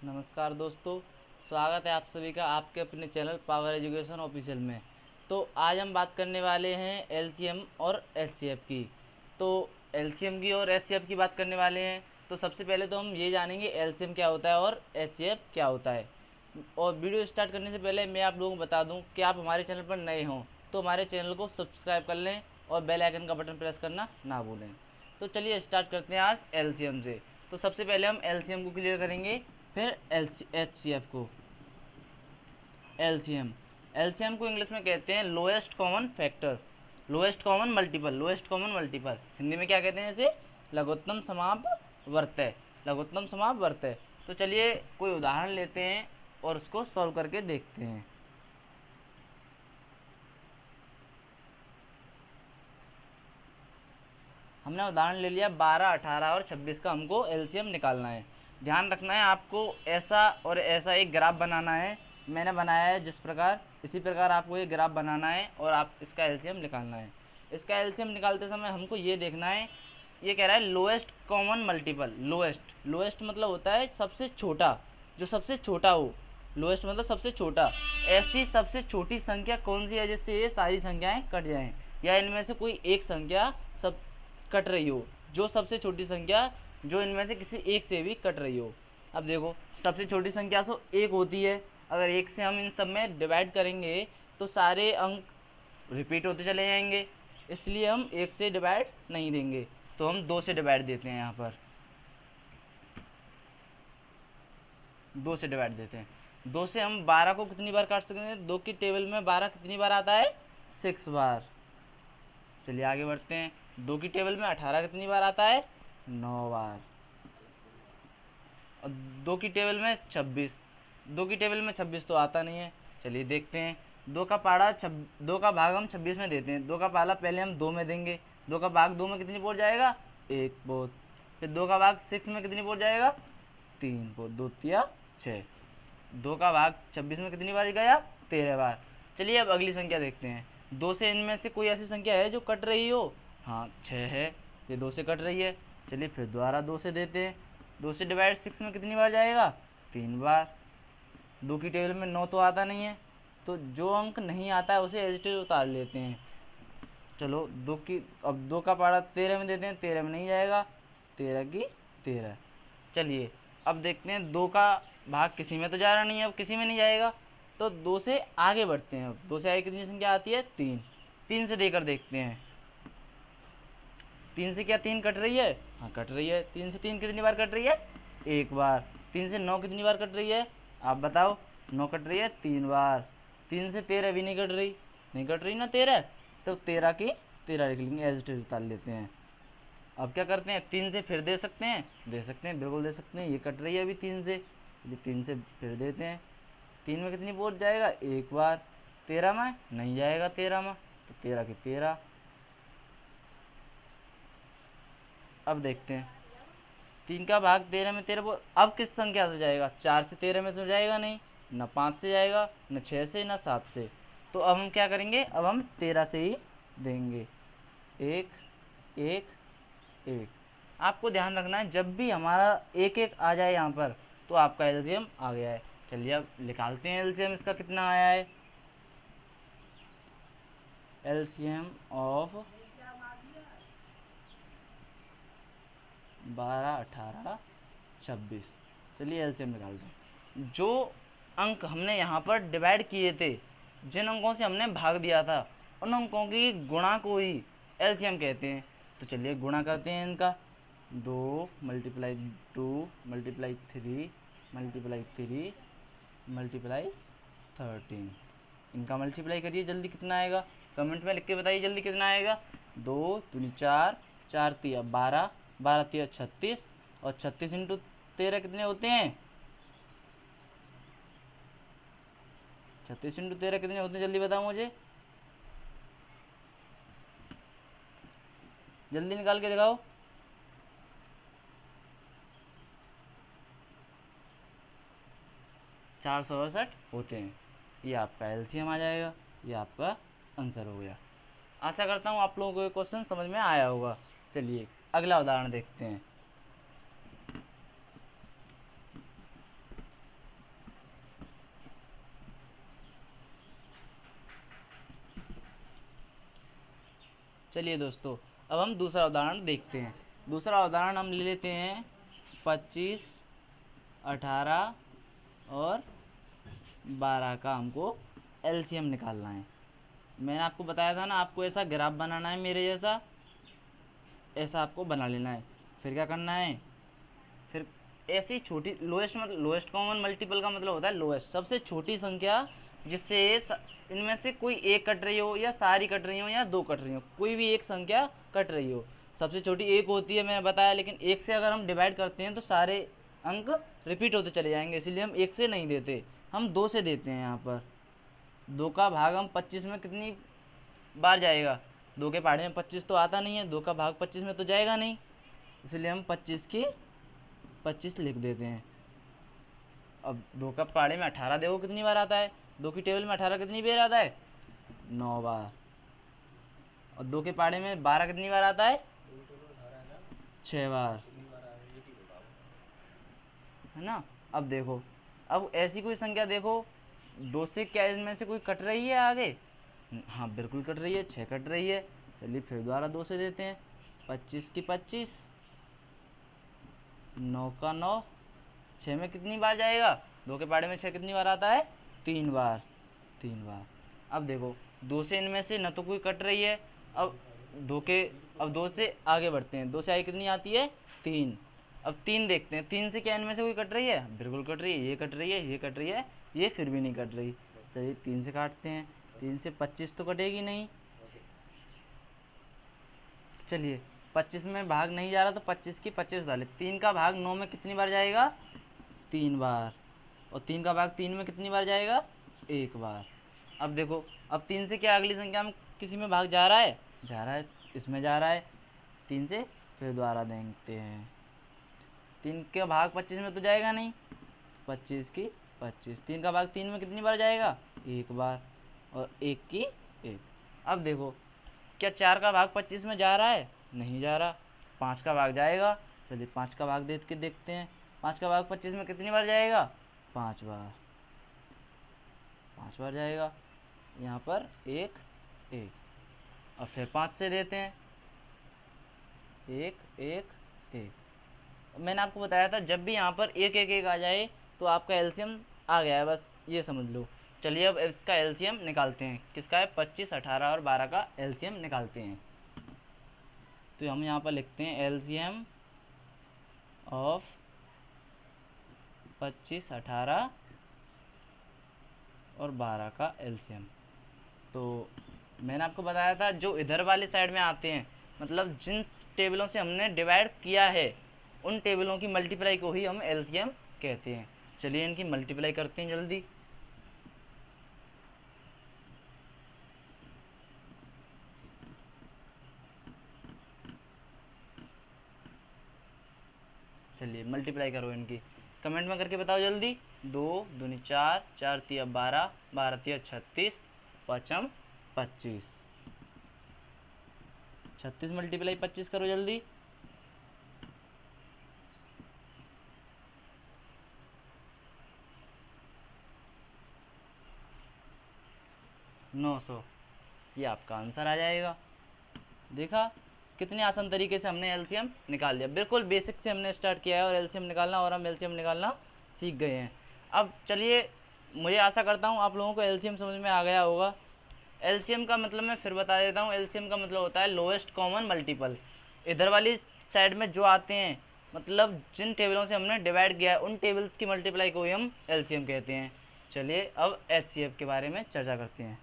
नमस्कार दोस्तों, स्वागत है आप सभी का आपके अपने चैनल पावर एजुकेशन ऑफिशियल में। तो आज हम बात करने वाले हैं एलसीएम और एचसीएफ की। तो एलसीएम की और एचसीएफ की बात करने वाले हैं। तो सबसे पहले तो हम ये जानेंगे एलसीएम क्या होता है और एचसीएफ क्या होता है। और वीडियो स्टार्ट करने से पहले मैं आप लोगों को बता दूं कि आप हमारे चैनल पर नए हों तो हमारे चैनल को सब्सक्राइब कर लें और बेल आइकन का बटन प्रेस करना ना भूलें। तो चलिए स्टार्ट करते हैं आज एलसीएम से। तो सबसे पहले हम एलसीएम को क्लियर करेंगे, फिर एचसीएफ को। एलसीएम एलसीएम को इंग्लिश में कहते हैं lowest common factor, lowest common multiple, lowest common multiple. Hindi में क्या कहते हैं इसे? लघुत्तम समापवर्तय, लघुत्तम समापवर्तय। तो चलिए कोई उदाहरण लेते हैं और उसको सॉल्व करके देखते हैं। हमने उदाहरण ले लिया 12, 18 और 26 का हमको एलसीएम निकालना है। ध्यान रखना है आपको ऐसा और ऐसा एक ग्राफ बनाना है। मैंने बनाया है जिस प्रकार, इसी प्रकार आपको ये ग्राफ बनाना है और आप इसका एलसीएम निकालना है। इसका एलसीएम निकालते समय हमको ये देखना है, ये कह रहा है lowest common multiple. Lowest, lowest मतलब होता है सबसे छोटा, जो सबसे छोटा हो। लोएस्ट मतलब सबसे छोटा। ऐसी सबसे छोटी संख्या कौन सी है जिससे ये सारी संख्याएं कट जाएं, या इनमें से कोई एक संख्या सब कट रही हो, जो सबसे छोटी संख्या जो इनमें से किसी एक से भी कट रही हो। अब देखो, सबसे छोटी संख्या तो एक होती है। अगर एक से हम इन सब में डिवाइड करेंगे तो सारे अंक रिपीट होते चले जाएंगे, इसलिए हम एक से डिवाइड नहीं देंगे, तो हम दो से डिवाइड देते हैं। यहाँ पर दो से डिवाइड देते हैं। दो से हम 12 को कितनी बार काट सकते हैं? दो की टेबल में 12 कितनी बार आता है? 6 बार। चलिए आगे बढ़ते हैं। दो की टेबल में 18 कितनी बार आता है? 9 बार। और दो की टेबल में 26, दो की टेबल में 26 तो आता नहीं है। चलिए देखते हैं। दो का पाड़ा दो का भाग हम 26 में देते हैं। दो का पाला पहले हम 2 में देंगे। दो का भाग 2 में कितनी पहुँच जाएगा? 1 पोत। फिर दो का भाग 6 में कितनी पहुँच जाएगा? 3 पोत। 2 तिया 6। दो का भाग 26 में कितनी बार गया? 13 बार। चलिए अब अगली संख्या देखते हैं। दो से इनमें से कोई ऐसी संख्या है जो कट रही हो? हाँ, 6 है, ये 2 से कट रही है। चलिए फिर दोबारा 2 से देते हैं। 2 से डिवाइड 6 में कितनी बार जाएगा? 3 बार। 2 की टेबल में 9 तो आता नहीं है, तो जो अंक नहीं आता है उसे एज इट इज उतार लेते हैं। चलो अब 2 का पारा 13 में देते हैं। 13 में नहीं जाएगा, 13 की 13। चलिए अब देखते हैं, 2 का भाग किसी में तो जा रहा नहीं है, अब किसी में नहीं जाएगा, तो 2 से आगे बढ़ते हैं। अब 2 से आगे कितनी संख्या आती है? 3। 3 से देकर देखते हैं। 3 से क्या 3 कट रही है? हाँ कट रही है। 3 से 3 कितनी बार कट रही है? 1 बार। 3 से 9 कितनी बार कट रही है? आप बताओ। 9 कट रही है 3 बार। 3 से 13 भी नहीं कट रही, नहीं कट रही ना 13, तो 13 की 13 लिख लेंगे, एज इट इज उतार लेते हैं। अब क्या करते हैं? 3 से फिर दे सकते हैं, दे सकते हैं, बिल्कुल दे सकते हैं। ये कट रही है अभी 3 से, ये 3 से फिर देते हैं। 3 में कितनी पहुँच जाएगा? 1 बार। 13 में नहीं जाएगा, 13 में, तो 13 की 13। अब देखते हैं, 3 का भाग 13 में 13 अब किस संख्या से जाएगा? 4 से 13 में तो जाएगा नहीं, न 5 से जाएगा, न 6 से, न 7 से। तो अब हम क्या करेंगे? अब हम 13 से ही देंगे। 1 1 1। आपको ध्यान रखना है, जब भी हमारा 1 1 आ जाए यहाँ पर तो आपका एलसीएम आ गया है। चलिए अब निकालते हैं एलसीएम, इसका कितना आया है। LCM of 12, 18, 26। चलिए एलसीएम निकालते हैं। जो अंक हमने यहाँ पर डिवाइड किए थे, जिन अंकों से हमने भाग दिया था, उन अंकों की गुणा को ही एलसीएम कहते हैं। तो चलिए गुणा करते हैं इनका। 2 मल्टीप्लाई 2 मल्टीप्लाई 3 मल्टीप्लाई 3 मल्टीप्लाई 13। इनका मल्टीप्लाई करिए, जल्दी कितना आएगा? कमेंट में लिख के बताइए जल्दी कितना आएगा। 2 दूनी 4, 4 तिया 12, 12 तिया 36, और 36 इंटू 13 कितने होते हैं? 36 इंटू 13 कितने होते हैं? जल्दी बताओ मुझे, जल्दी निकाल के दिखाओ। 468 होते हैं। ये आपका एलसीएम आ जाएगा, ये आपका आंसर हो गया। आशा करता हूँ आप लोगों को ये क्वेश्चन समझ में आया होगा। चलिए अगला उदाहरण देखते हैं। चलिए दोस्तों, अब हम दूसरा उदाहरण देखते हैं। दूसरा उदाहरण हम ले लेते हैं 25, 18 और 12 का हमको एलसीएम निकालना है। मैंने आपको बताया था ना, आपको ऐसा ग्राफ बनाना है मेरे जैसा, ऐसा आपको बना लेना है। फिर क्या करना है, फिर ऐसी छोटी लोएस्ट मतलब लोएस्ट कॉमन मल्टीपल का मतलब होता है लोएस्ट, सबसे छोटी संख्या जिससे इनमें से कोई एक कट रही हो या सारी कट रही हो या दो कट रही हो, कोई भी एक संख्या कट रही हो। सबसे छोटी एक होती है, मैंने बताया, लेकिन एक से अगर हम डिवाइड करते हैं तो सारे अंक रिपीट होते चले जाएंगे, इसीलिए हम एक से नहीं देते, हम दो से देते हैं। यहाँ पर दो का भाग हम 25 में कितनी बार जाएगा, दो के पहाड़े में 25 तो आता नहीं है, दो का भाग 25 में तो जाएगा नहीं, इसलिए हम 25 की 25 लिख देते हैं। अब दो का पहाड़े में 18 देखो कितनी बार आता है, दो की टेबल में 18 कितनी बार आता है, 9 बार। और दो के पहाड़े में 12 कितनी बार आता है, 6 बार, है ना। अब देखो, अब ऐसी कोई संख्या देखो, दो से क्या इसमें से कोई कट रही है आगे, हाँ बिल्कुल कट रही है, 6 कट रही है। चलिए फिर दोबारा दो से देते हैं, 25 की 25, 9 का 9, 6 में कितनी बार जाएगा, दो के पहाड़े में 6 कितनी बार आता है, 3 बार, 3 बार। अब देखो, दो से इनमें से न तो कोई कट रही है, अब दो से आगे बढ़ते हैं, दो से आगे कितनी आती है, 3। अब 3 देखते हैं, 3 से क्या इनमें से कोई कट रही है, बिल्कुल कट रही है, ये कट रही है, ये कट रही है, ये फिर भी नहीं कट रही। चलिए 3 से काटते हैं, 3 से 25 तो कटेगी नहीं। चलिए 25 में भाग नहीं जा रहा तो 25 की 25 डाले, 3 का भाग 9 में कितनी बार जाएगा, 3 बार। और 3 का भाग 3 में कितनी बार जाएगा, 1 बार। अब देखो, अब 3 से क्या अगली संख्या में किसी में भाग जा रहा है, इसमें जा रहा है, 3 से फिर दोबारा देखते हैं, 3 का भाग 25 में तो जाएगा नहीं, 25 की 25, 3 का भाग 3 में कितनी बार जाएगा, 1 बार, और 1 की 1। अब देखो, क्या 4 का भाग 25 में जा रहा है, नहीं जा रहा, 5 का भाग जाएगा। चलिए 5 का भाग देख के देखते हैं, 5 का भाग 25 में कितनी बार जाएगा, 5 बार, 5 बार जाएगा। यहाँ पर 1 1, और फिर 5 से देते हैं, 1 1 1। मैंने आपको बताया था जब भी यहाँ पर 1 1 1 आ जाए तो आपका एलसीएम आ गया है, बस ये समझ लो। चलिए अब इसका एलसीएम निकालते हैं, किसका है, 25, 18 और 12 का एलसीएम निकालते हैं। तो हम यहाँ पर लिखते हैं एलसीएम ऑफ 25, 18 और 12 का एलसीएम। तो मैंने आपको बताया था जो इधर वाली साइड में आते हैं, मतलब जिन टेबलों से हमने डिवाइड किया है उन टेबलों की मल्टीप्लाई को ही हम एलसीएम कहते हैं। चलिए इनकी मल्टीप्लाई करते हैं जल्दी। चलिए मल्टीप्लाई करो इनकी, कमेंट में करके बताओ जल्दी। 2 दूनी 4, 4 तिया 12, 12 तिया 36, 5 25, 36 मल्टीप्लाई 25 करो जल्दी। 900, ये आपका आंसर आ जाएगा। देखा कितने आसान तरीके से हमने एलसीएम निकाल लिया, बिल्कुल बेसिक से हमने स्टार्ट किया है और एलसीएम निकालना, और हम एलसीएम निकालना सीख गए हैं। अब चलिए, मुझे आशा करता हूँ आप लोगों को एलसीएम समझ में आ गया होगा। एलसीएम का मतलब मैं फिर बता देता हूँ, एलसीएम का मतलब होता है लोएस्ट कॉमन मल्टीपल। इधर वाली साइड में जो आते हैं, मतलब जिन टेबलों से हमने डिवाइड किया है उन टेबल्स की मल्टीप्लाई को ही हम एलसीएम कहते हैं। चलिए अब एचसीएफ के बारे में चर्चा करते हैं।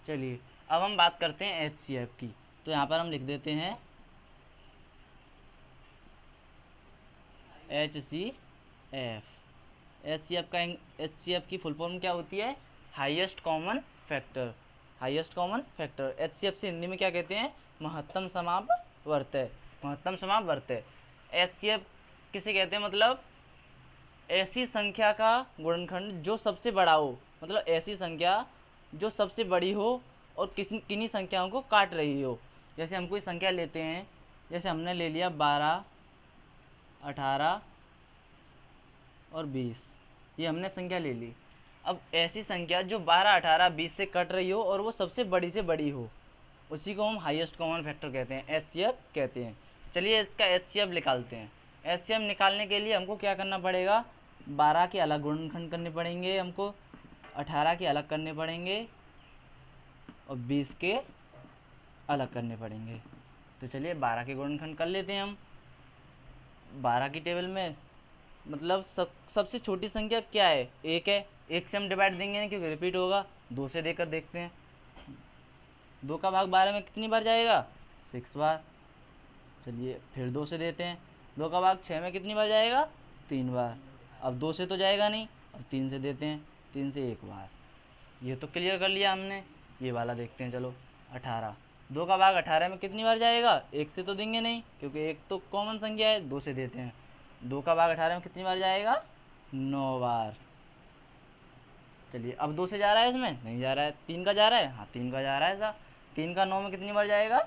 चलिए अब हम बात करते हैं एचसीएफ की। तो यहाँ पर हम लिख देते हैं एचसीएफ। एचसीएफ की फुल फॉर्म क्या होती है, highest common factor. Highest common factor HCF से हिंदी में क्या कहते हैं, महत्तम समापवर्तय। महत्तम समापवर्तय एचसीएफ किसे कहते हैं, मतलब ऐसी संख्या का गुणनखंड जो सबसे बड़ा हो, मतलब ऐसी संख्या जो सबसे बड़ी हो और किन्हीं संख्याओं को काट रही हो। जैसे हम कोई संख्या लेते हैं, जैसे हमने ले लिया 12, 18 और 20, ये हमने संख्या ले ली। अब ऐसी संख्या जो 12, 18, 20 से कट रही हो और वो सबसे बड़ी से बड़ी हो, उसी को हम हाईएस्ट कॉमन फैक्टर कहते हैं, एचसीएफ कहते हैं। चलिए इसका एचसीएफ निकालते हैं। एचसीएफ निकालने के लिए हमको क्या करना पड़ेगा, 12 के अलग गुणनखंड करने पड़ेंगे, हमको 18 के अलग करने पड़ेंगे और 20 के अलग करने पड़ेंगे। तो चलिए 12 के गुणनखंड कर लेते हैं हम। 12 की टेबल में मतलब सबसे छोटी संख्या क्या है, 1 है। 1 से हम डिवाइड देंगे नहीं क्योंकि रिपीट होगा। 2 से देकर देखते हैं, 2 का भाग 12 में कितनी बार जाएगा, 6 बार। चलिए फिर 2 से देते हैं, 2 का भाग 6 में कितनी बार जाएगा, 3 बार। अब 2 से तो जाएगा नहीं, अब 3 से देते हैं, 3 से 1 बार। ये तो क्लियर कर लिया हमने। ये वाला देखते हैं, चलो 18, 2 का भाग 18 में कितनी बार जाएगा, 1 से तो देंगे नहीं क्योंकि 1 तो कॉमन संख्या है। 2 से देते हैं, 2 का भाग 18 में कितनी बार जाएगा, 9 बार। चलिए अब 2 से जा रहा है, इसमें नहीं जा रहा है। 3 का जा रहा है, हाँ 3 का जा रहा है ऐसा। 3 का 9 में कितनी बार जाएगा,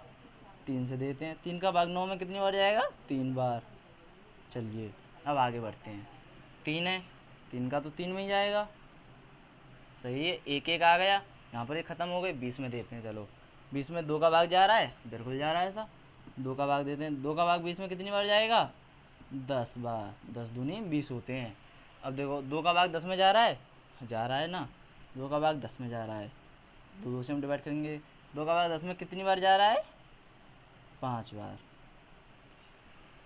3 से देते हैं, 3 का भाग 9 में कितनी बार जाएगा, 3 बार। चलिए अब आगे बढ़ते हैं। 3 है, 3 का तो 3 में ही जाएगा, सही है। 1 1 आ गया, यहाँ पर ये ख़त्म हो गए। 20 में देते हैं, चलो 20 में 2 का भाग जा रहा है, बिल्कुल जा रहा है ऐसा। 2 का भाग देते हैं, 2 का भाग 20 में कितनी बार जाएगा, 10 बार। 10 दूनी 20 होते हैं। अब देखो 2 का भाग 10 में जा रहा है, जा रहा है ना, 2 का भाग 10 में जा रहा है, तो 2 से हम डिवाइड करेंगे। 2 का भाग 10 में कितनी बार जा रहा है, 5 बार।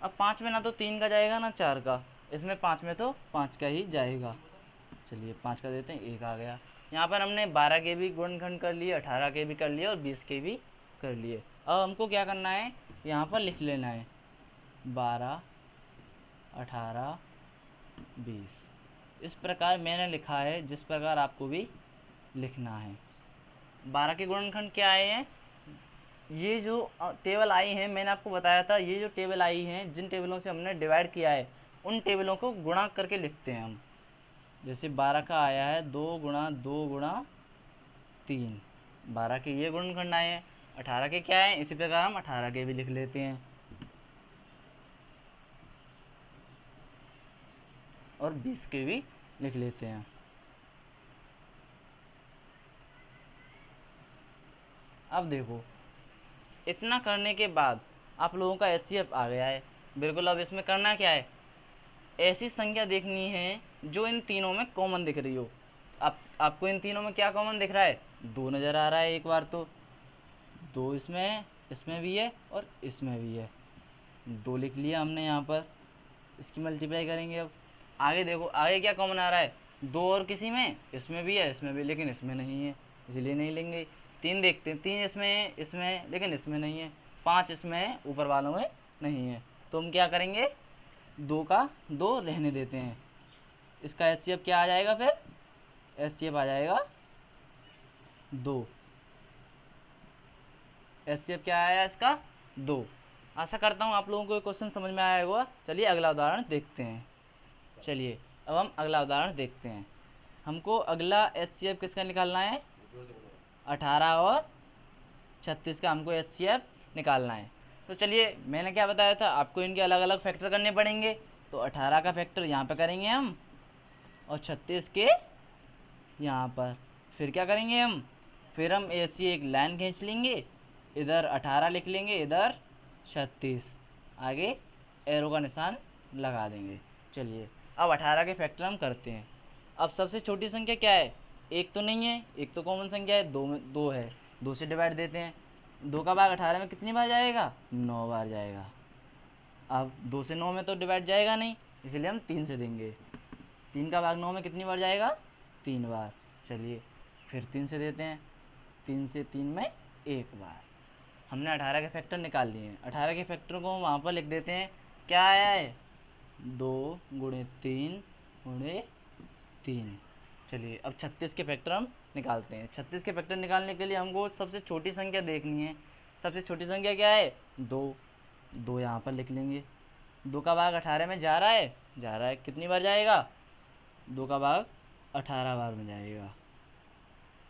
अब 5 में ना तो 3 का जाएगा ना 4 का, इसमें 5 में तो 5 का ही जाएगा। चलिए 5 का देते हैं, 1 आ गया। यहाँ पर हमने 12 के भी गुणनखंड कर लिए, 18 के भी कर लिए और 20 के भी कर लिए। अब हमको क्या करना है, यहाँ पर लिख लेना है 12, 18, 20। इस प्रकार मैंने लिखा है, जिस प्रकार आपको भी लिखना है। 12 के गुणनखंड क्या आए हैं, ये जो टेबल आई हैं, मैंने आपको बताया था, ये जो टेबल आई हैं, जिन टेबलों से हमने डिवाइड किया है, उन टेबलों को गुणा करके लिखते हैं हम। जैसे 12 का आया है 2 गुणा 2 गुणा 3, 12 के ये गुणनखंड आए हैं। 18 के क्या है, इसी प्रकार हम 18 के भी लिख लेते हैं और 20 के भी लिख लेते हैं। अब देखो इतना करने के बाद आप लोगों का एचसीएफ आ गया है, बिल्कुल। अब इसमें करना क्या है, ऐसी संख्या देखनी है जो इन तीनों में कॉमन दिख रही हो। आपको इन तीनों में क्या कॉमन दिख रहा है, 2 नज़र आ रहा है। एक बार तो 2 इसमें भी है और इसमें भी है, 2 लिख लिया हमने यहाँ पर। इसकी मल्टीप्लाई करेंगे। अब आगे देखो, आगे क्या कॉमन आ रहा है, 2 और किसी में, इसमें भी है, इसमें भी, लेकिन इसमें नहीं है, इसलिए नहीं लेंगे। 3 देखते हैं, 3 इसमें लेकिन इसमें नहीं है। 5 इसमें, ऊपर वालों में नहीं है। तो हम क्या करेंगे, 2 का 2 रहने देते हैं। इसका एचसीएफ क्या आ जाएगा, फिर एचसीएफ आ जाएगा 2। एचसीएफ क्या आया इसका, 2। आशा करता हूँ आप लोगों को ये क्वेश्चन समझ में आया होगा। चलिए अगला उदाहरण देखते हैं। चलिए अब हम अगला उदाहरण देखते हैं। हमको अगला एचसीएफ किसका निकालना है, 18 और 36 का हमको एचसीएफ निकालना है। तो चलिए मैंने क्या बताया था आपको, इनके अलग अलग फैक्टर करने पड़ेंगे। तो 18 का फैक्टर यहाँ पे करेंगे हम और 36 के यहाँ पर। फिर क्या करेंगे हम, फिर हम ऐसी एक लाइन खींच लेंगे, इधर 18 लिख लेंगे, इधर 36, आगे एरो का निशान लगा देंगे। चलिए अब 18 के फैक्टर हम करते हैं। अब सबसे छोटी संख्या क्या है, 1 तो नहीं है, 1 तो कॉमन संख्या है, 2 है, 2 से डिवाइड देते हैं। 2 का भाग 18 में कितनी बार जाएगा, 9 बार जाएगा। अब 2 से 9 में तो डिवाइड जाएगा नहीं, इसलिए हम 3 से देंगे। 3 का भाग 9 में कितनी बार जाएगा, 3 बार। चलिए फिर 3 से देते हैं, 3 से 3 में 1 बार। हमने 18 के फैक्टर निकाल लिए हैं। 18 के फैक्टर को हम वहाँ पर लिख देते हैं। क्या आया है, 2 गुणे 3 गुणे 3। चलिए अब 36 के फैक्टर हम निकालते हैं। 36 के फैक्टर निकालने के लिए हमको सबसे छोटी संख्या देखनी है। सबसे छोटी संख्या क्या है, 2। 2 यहाँ पर लिख लेंगे। 2 का भाग 18 में जा रहा है, कितनी बार जाएगा, 2 का भाग 18 बार में जाएगा।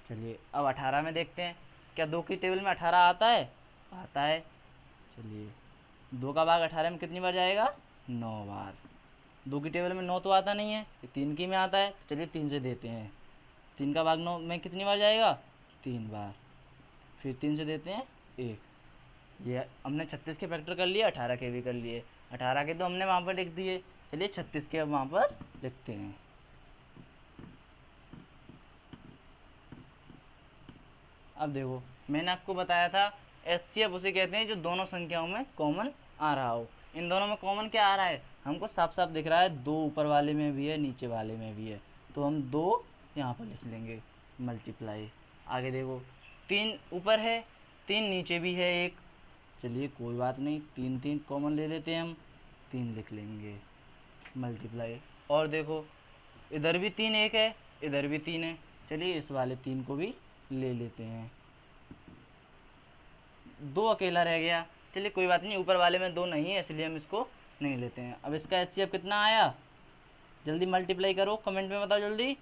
चलिए अब 18 में देखते हैं, क्या 2 की टेबल में 18 आता है, आता है। चलिए 2 का भाग 18 में कितनी बार जाएगा, 9 बार। 2 की टेबल में 9 तो आता नहीं है, 3 की में आता है। तो चलिए 3 से देते हैं, 3 का भाग 9 में कितनी बार जाएगा? 3 बार। फिर 3 से देते हैं 1। ये हमने 36 के फैक्टर कर लिए, 18 के भी कर लिए। 18 के तो हमने वहाँ पर लिख दिए, चलिए 36 के अब वहाँ पर लिखते हैं। अब देखो, मैंने आपको बताया था HCF उसे कहते हैं जो दोनों संख्याओं में कॉमन आ रहा हो। इन दोनों में कॉमन क्या आ रहा है? हमको साफ साफ दिख रहा है, 2 ऊपर वाले में भी है, नीचे वाले में भी है, तो हम 2 यहाँ पर लिख लेंगे, मल्टीप्लाई। आगे देखो, 3 ऊपर है, 3 नीचे भी है एक, चलिए कोई बात नहीं, 3 3 कॉमन ले लेते हैं हम, 3 लिख लेंगे, मल्टीप्लाई। और देखो, इधर भी 3 एक है, इधर भी 3 है, चलिए इस वाले 3 को भी ले लेते हैं। 2 अकेला रह गया, चलिए कोई बात नहीं, ऊपर वाले में 2 नहीं है इसलिए हम इसको नहीं लेते हैं। अब इसका HCF कितना आया? जल्दी मल्टीप्लाई करो, कमेंट में बताओ जल्दी।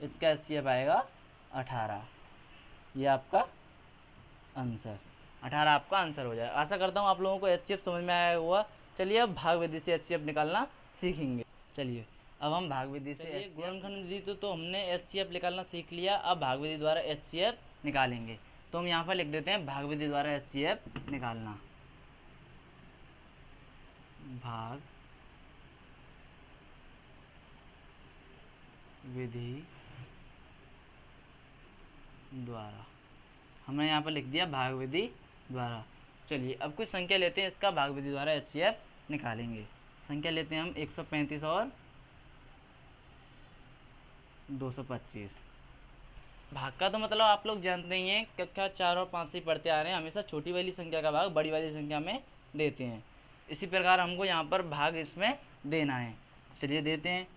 इसका HCF आएगा 18। ये आपका आंसर, 18 आपका आंसर हो जाए। आशा करता हूँ आप लोगों को HCF समझ में आया होगा। चलिए अब भाग विधि से HCF निकालना सीखेंगे। चलिए अब हम भाग विधि से गुणनखंड विधि तो हमने HCF निकालना सीख लिया। अब भाग विधि द्वारा HCF निकालेंगे, तो हम यहाँ पर लिख देते हैं भाग विधि द्वारा HCF निकालना। भाग विधि द्वारा हमने यहाँ पर लिख दिया भाग विधि द्वारा। चलिए अब कुछ संख्या लेते हैं, इसका भाग विधि द्वारा HCF निकालेंगे। संख्या लेते हैं हम 135 और 225। भाग का तो मतलब आप लोग जानते ही हैं, कक्षा 4 और 5 से पढ़ते आ रहे हैं, हमेशा छोटी वाली संख्या का भाग बड़ी वाली संख्या में देते हैं। इसी प्रकार हमको यहाँ पर भाग इसमें देना है। चलिए देते हैं,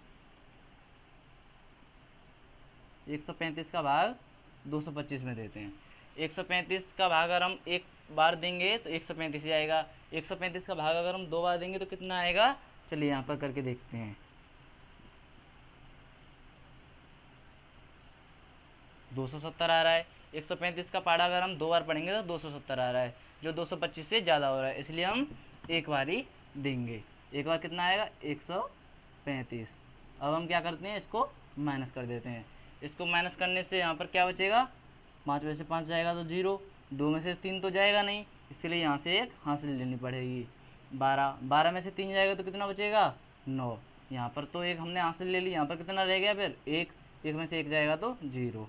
135 का भाग 225 में देते हैं। 135 का भाग अगर हम एक बार देंगे तो 135 ही आएगा। 135 का भाग अगर हम 2 बार देंगे तो कितना आएगा? चलिए यहाँ पर करके देखते हैं। 270 आ रहा है। 135 का पाड़ा अगर हम 2 बार पढ़ेंगे तो 270 आ रहा है, जो 225 से ज़्यादा हो रहा है, इसलिए हम एक बार ही देंगे। एक बार कितना आएगा? 135। अब हम क्या करते हैं, इसको माइनस कर देते हैं। इसको माइनस करने से यहाँ पर क्या बचेगा? 5 में से 5 जाएगा तो 0, 2 में से 3 तो जाएगा नहीं, इसलिए यहाँ से एक हासिल लेनी पड़ेगी। 12 में से 3 जाएगा तो कितना बचेगा? 9। यहाँ पर तो एक हमने हासिल ले ली, यहाँ पर कितना रह गया फिर? 1 में से 1 जाएगा तो 0।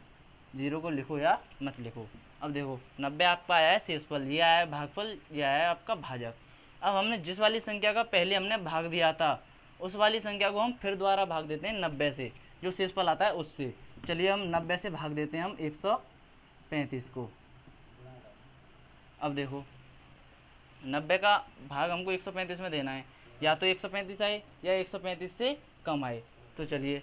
0 को लिखो या मत लिखो। अब देखो 90 आपका आया है शेषफल, ये आया है भागफल, ये आया है आपका भाजक। अब हमने जिस वाली संख्या का पहले हमने भाग दिया था उस वाली संख्या को हम फिर दोबारा भाग देते हैं 90 से, जो शेषफल आता है उससे। चलिए हम 90 से भाग देते हैं हम 135 को। अब देखो 90 का भाग हमको 135 में देना है, या तो 135 आए या 135 से कम आए। तो चलिए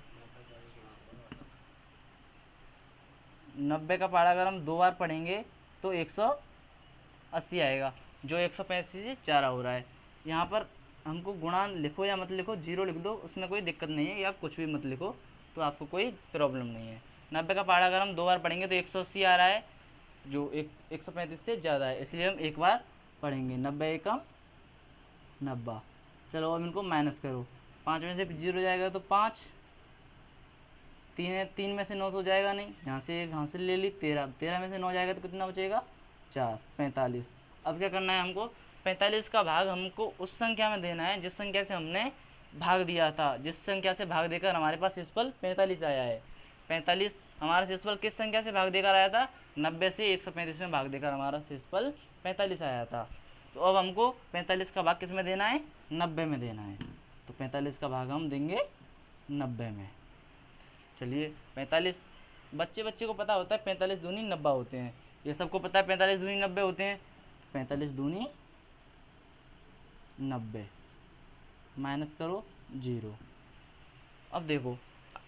90 का पारा अगर हम 2 बार पढ़ेंगे तो 180 आएगा, जो 185 से ज़्यादा हो रहा है। यहाँ पर हमको गुणान लिखो या मत लिखो, 0 लिख दो, उसमें कोई दिक्कत नहीं है, या कुछ भी मत लिखो तो आपको कोई प्रॉब्लम नहीं है। 90 का पारा अगर हम 2 बार पढ़ेंगे तो 180 आ रहा है, जो 135 से ज़्यादा है, इसलिए हम एक बार पढ़ेंगे। 90 एकम 90। चलो अब इनको माइनस करो, 5 में से 0 जाएगा तो 5, 3 में से 9 तो जाएगा नहीं, यहाँ से एक हासिल ले ली। 13 में से 9 जाएगा तो कितना बचेगा? 4, 45। अब क्या करना है हमको? 45 का भाग हमको उस संख्या में देना है जिस संख्या से हमने भाग दिया था। जिस संख्या से भाग देकर हमारे पास शेषफल 45 आया है। 45 हमारा शेषफल किस संख्या से भाग देकर आया था? 90 से 135 में भाग देकर हमारा शेषफल 45 आया था। तो अब हमको 45 का भाग किस में देना है? 90 में देना है। तो 45 का भाग हम देंगे 90 में। चलिए 45, बच्चे को पता होता है 45 दूनी 90 होते हैं, ये सबको पता है 45 दूनी 90 होते हैं। 45 दूनी 90 माइनस करो 0। अब देखो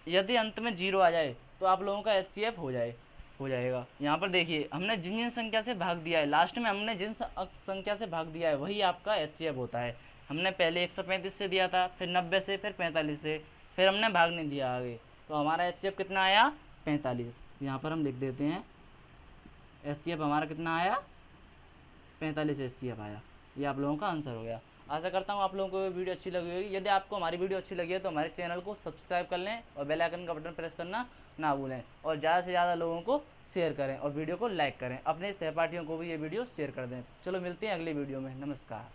यदि अंत में 0 आ जाए तो आप लोगों का HCF हो जाएगा। यहाँ पर देखिए हमने जिन जिन संख्या से भाग दिया है, लास्ट में हमने जिन संख्या से भाग दिया है वही आपका HCF होता है। हमने पहले 135 से दिया था, फिर 90 से, फिर 45 से, फिर हमने भाग नहीं दिया आगे, तो हमारा HCF कितना आया? 45। यहाँ पर हम लिख देते हैं HCF हमारा कितना आया? 45 HCF आया। ये आप लोगों का आंसर हो गया। आशा करता हूँ आप लोगों को ये वीडियो अच्छी लगी होगी। यदि आपको हमारी वीडियो अच्छी लगी है तो हमारे चैनल को सब्सक्राइब कर लें और बेल आइकन का बटन प्रेस करना ना भूलें, और ज़्यादा से ज़्यादा लोगों को शेयर करें और वीडियो को लाइक करें। अपने सहपाठियों को भी ये वीडियो शेयर कर दें। चलो मिलते हैं अगली वीडियो में। नमस्कार।